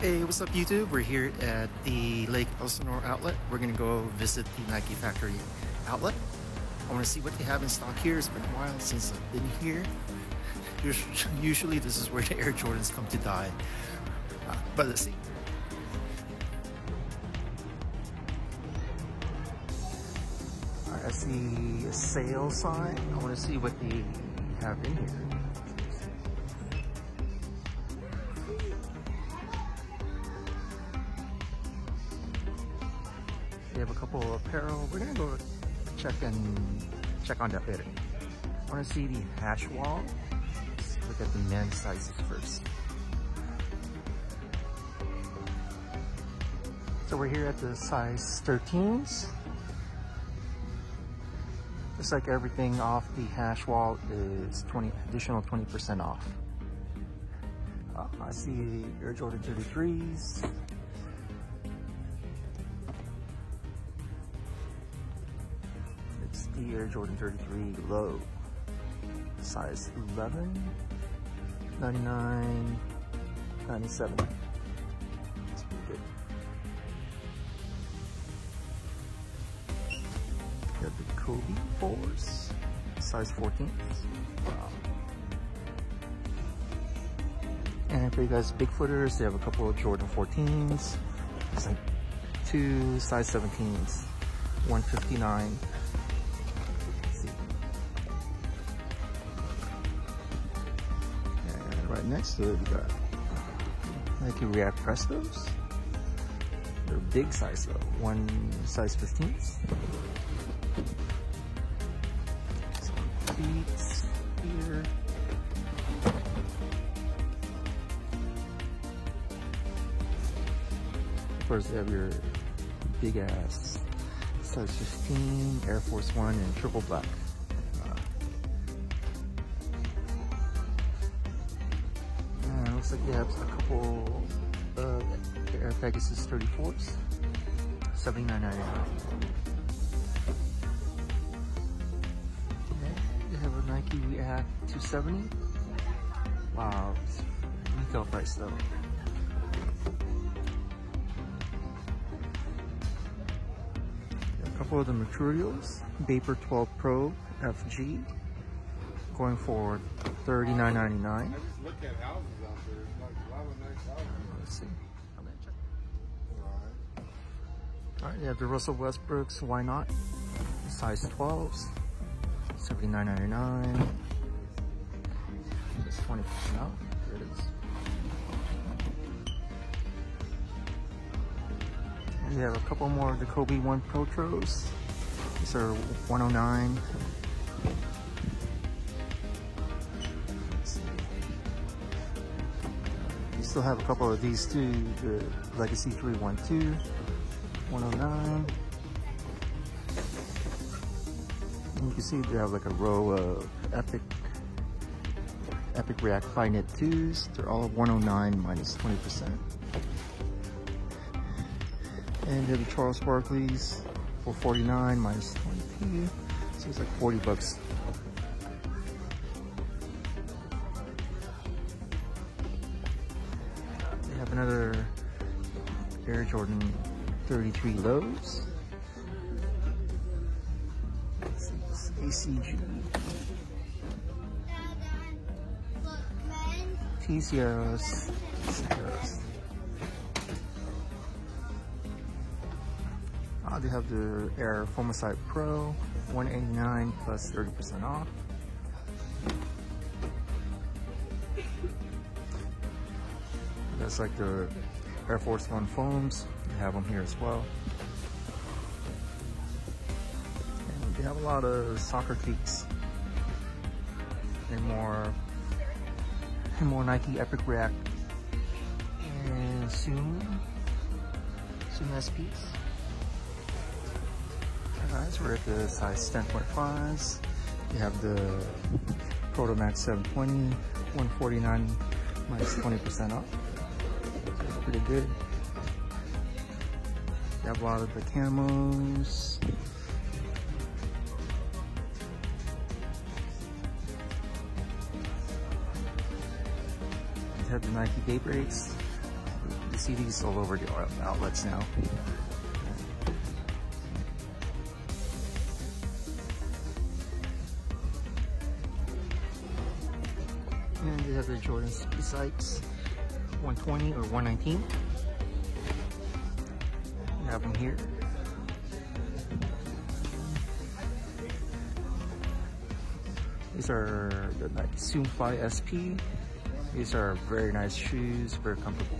Hey, what's up YouTube? We're here at the Lake Elsinore outlet. We're gonna go visit the Nike factory outlet. I wanna see what they have in stock here. It's been a while since I've been here. Usually this is where the Air Jordans come to die. But let's see. Alright, I see a sale sign. I wanna see what they have in here. They have a couple of apparel. We're gonna go check on that later. I wanna see the hash wall. Let's look at the men's sizes first. So we're here at the size 13s. Looks like everything off the hash wall is additional 20% off. I see Air Jordan 33s. It's the Air Jordan 33 low. Size 11, 99, 97. That's pretty good. Got the Kobe 4s, size 14. Wow. And for you guys big footers, they have a couple of Jordan 14s. It's like 2 size 17s, 159. Let's see. And right next to it, we got Nike React Prestos. They're big size though, 1 size 15s. Beats here. Of course, they have your big ass size 15 Air Force One in triple black. And it looks like they have a couple of Air Pegasus 34s, $79.99. They have a Nike React 270. Wow, it's retail price though. A couple of the Mercurials, Vapor 12 Pro FG, going for $39.99. I just look at houses out there. It's like a lot of nice houses. Let's see. I'm gonna check. Alright, they have the Russell Westbrooks, why not? Size 12s. $79.99. It's 20% off. There it is. And we have a couple more of the Kobe 1 Protros. These are $109. Let's see. We still have a couple of these too. The Legacy 312, $109. You can see they have like a row of Epic React Flyknit 2s. They're all 109 minus 20%. And they have the Charles Barkley's for 49 minus 22. So it's like 40 bucks. They have another Air Jordan 33 lows. ACG T Sierras. They have the Air Foamicide Pro, $189 plus 30% off. That's like the Air Force One foams. They have them here as well. They have a lot of soccer cleats and more Nike Epic React and soon SPs. Guys, we're at the size 10.5s. You have the Proto Max 720, 149 minus 20% off. That's pretty good. You have a lot of the camos. You have the Nike Daybreaks. You see these all over the outlets now. And they have the Jordan Speed Sights 120 or 119. You have them here. These are the Nike Zoom Fly SP. These are very nice shoes, very comfortable.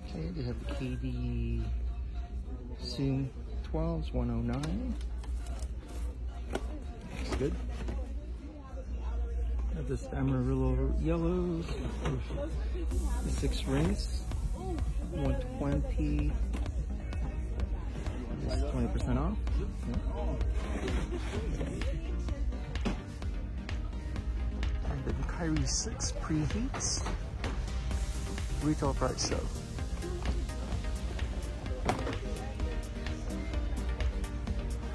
Okay, they have the KD Zoom 12s 109. Looks good. Have this Amarillo yellows, the 6 rings, 120. 20% off. And the Kyrie 6 preheats. Retail price though.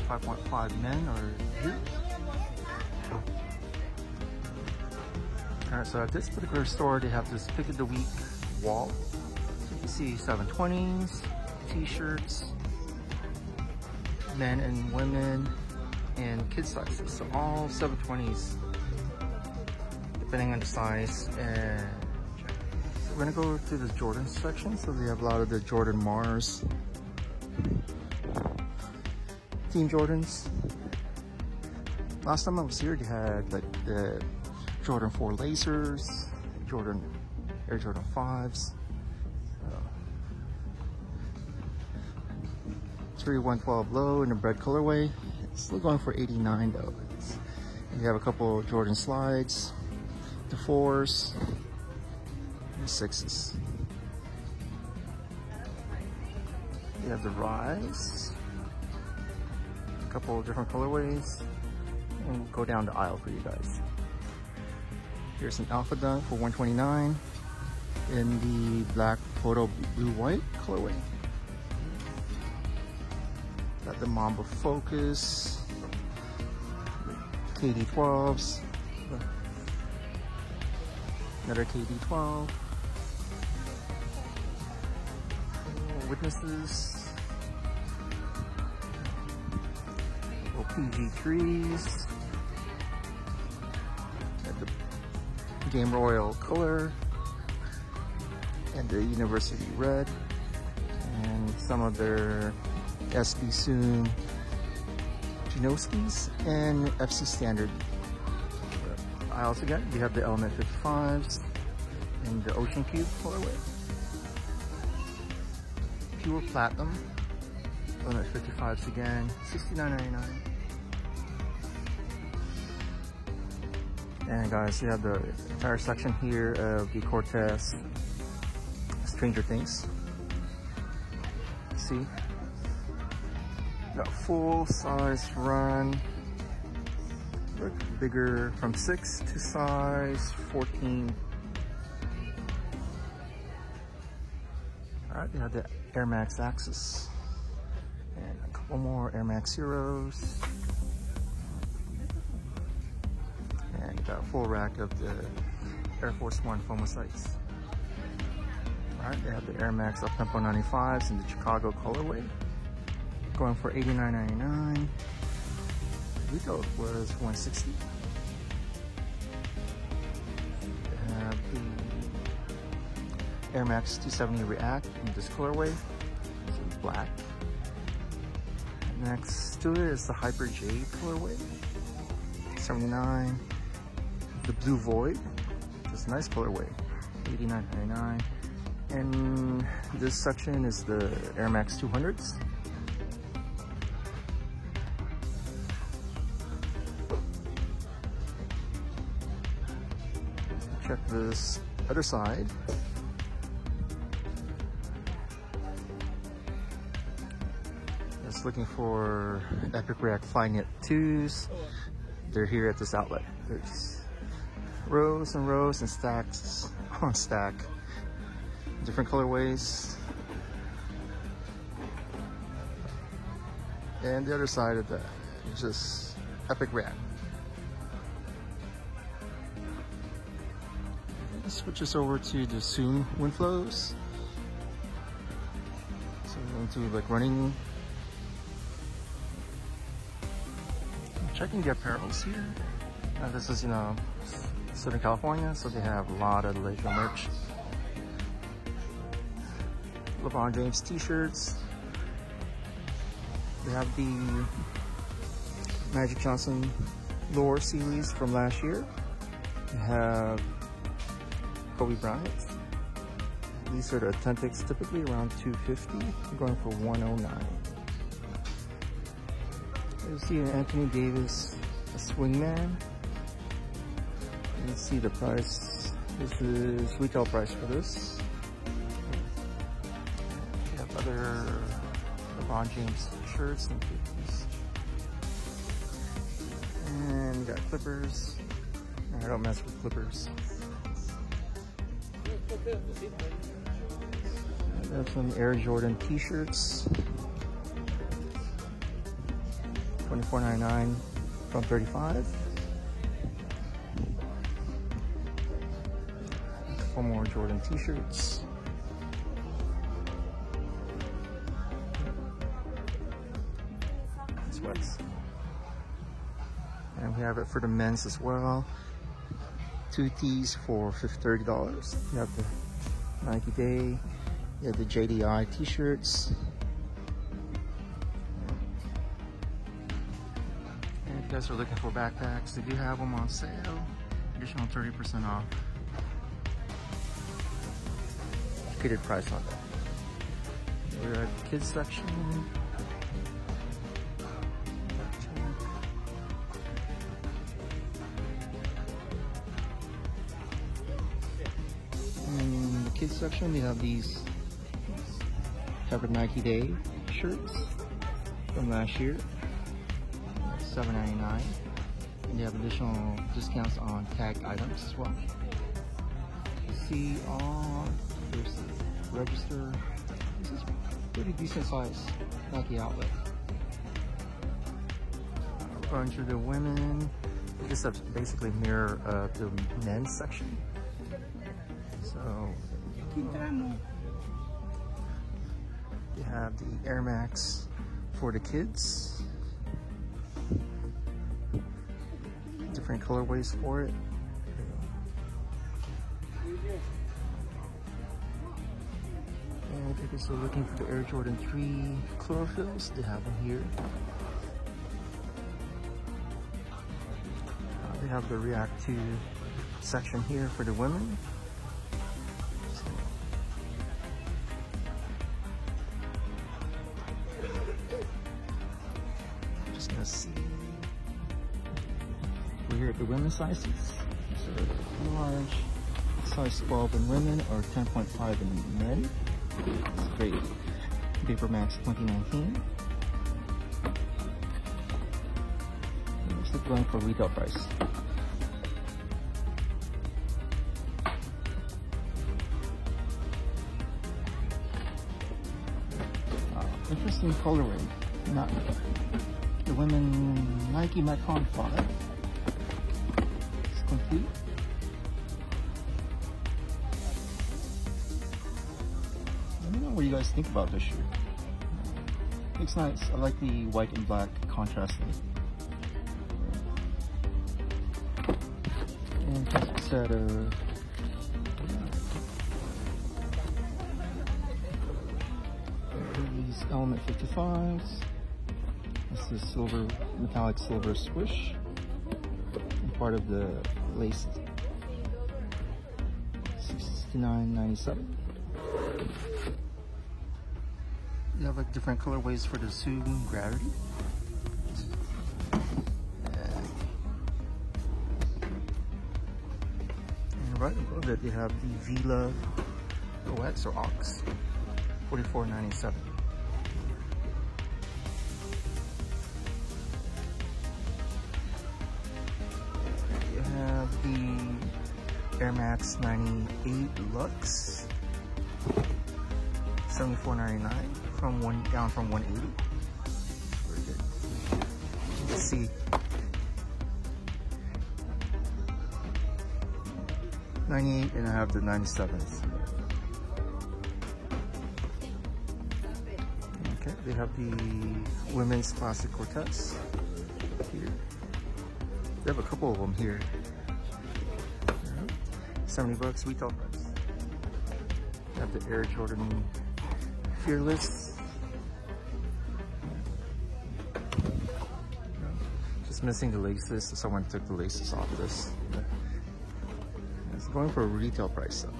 $5.5 men or here. Alright, so at this particular store they have this pick of the week wall. So you can see 720s, t-shirts, men and women, and kid sizes. So all 720s, depending on the size. And so we're gonna go to the Jordan section. So they have a lot of the Jordan Mars Team Jordans. Last time I was here, they had like the Jordan 4 Lasers, Air Jordan 5s. 112 low in the red colorway. It's still going for $89 though. And you have a couple Jordan slides, the 4s, and the 6s. You have the Rise, a couple different colorways, and we'll go down the aisle for you guys. Here's an Alpha Dunk for $129 in the black photo blue white colorway. Got the Mamba Focus, KD12s, another KD12, Witnesses, PG3s, got the Game Royal color, and the University Red, and some of their SB Zoom Genoskis and FC Standard. I also got, we have the Element 55s and the Ocean Cube colorway. Pure Platinum, Element 55s again, $69.99. And guys, you have the entire section here of the Cortez Stranger Things. See? Got full size run, look bigger from 6 to size 14. Alright, we have the Air Max Axis and a couple more Air Max Zeros, and got a full rack of the Air Force One Fomo sights. Alright, they have the Air Max Uptempo 95s in the Chicago colorway, going for $89.99. Retail was $160. They have the Air Max 270 React in this colorway. This is black. Next to it is the Hyper J colorway, $79. The Blue Void, this nice colorway, $89.99. And this section is the Air Max 200s. Check this other side. Just looking for Epic React Flyknit 2s. They're here at this outlet. There's rows and rows and stacks on stack. Different colorways. And the other side of that is just Epic React. switch us over to the Zoom Windflows. So we're going to like running. I'm checking the apparels here. This is, you know, Southern California, so they have a lot of leisure merch. LeBron James t-shirts. We have the Magic Johnson Lore series from last year. We have Kobe Bryant. These are the authentics, typically around $250. I'm going for $109. You see an Anthony Davis, a swingman. You see the price. This is retail price for this. We have other LeBron James shirts and hoodies. And we got Clippers. I don't mess with Clippers. I have some Air Jordan t-shirts. $24.99 from $35. A couple more Jordan t-shirts. Sweats. And we have it for the men's as well. 2 tees for $30. You have the Nike Day. You have the JDI t-shirts. And if you guys are looking for backpacks, they do have them on sale. Additional 30% off. Catered price on that. We're at the kids section. In the kids section, they have these covered Nike Day shirts from last year, $7.99, and they have additional discounts on tagged items as well. You see on there's the register. This is pretty decent size Nike outlet. We're going to the women. This is basically mirror of the men's section. So you have the Air Max for the kids. Different colorways for it. And if you're still looking for the Air Jordan 3 chlorophylls, they have them here. They have the React 2 section here for the women. Just gonna see. We're here at the women's sizes. So large, size 12 in women or 10.5 in men. It's great. Vapor Max 2019. We're still going for retail price. Interesting colorway. Not the women Nike Metcon 5. It's complete. Let me know what you guys think about this shoe. Looks nice. I like the white and black contrasting. And just a set of these Element 55s. This is silver, metallic silver swish. And part of the lace $69.97. You have like different colorways for the Zoom Gravity. And right above it, they have the Vila OX or Ox, $44.97. You have the Air Max 98 Lux, $74.99 down from $180. Very good. Let's see. 98 and I have the 97s. Okay, they have the women's classic Cortez here. They have a couple of them here. 70 bucks retail price. They have the Air Jordan Fearless. Just missing the laces, so someone took the laces off this. It's going for a retail price though.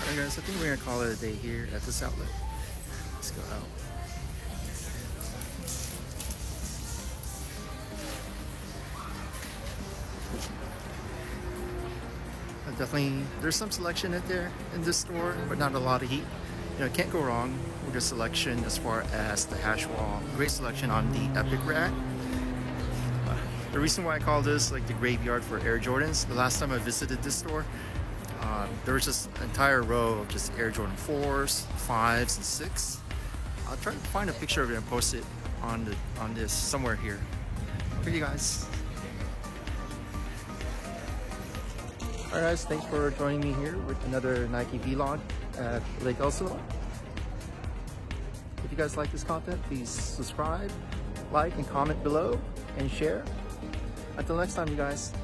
Alright guys, I think we're gonna call it a day here at this outlet. Let's go out. Definitely, there's some selection in there in this store, but not a lot of heat. You know, can't go wrong with the selection as far as the hash wall. Great selection on the Epic rack. The reason why I call this like the graveyard for Air Jordans, the last time I visited this store, there was just an entire row of just Air Jordan 4s, 5s, and 6. I'll try to find a picture of it and post it on this somewhere here for you guys. Alright guys, thanks for joining me here with another Nike vlog at Lake Elsinore. If you guys like this content, please subscribe, like, and comment below, and share. Until next time, you guys.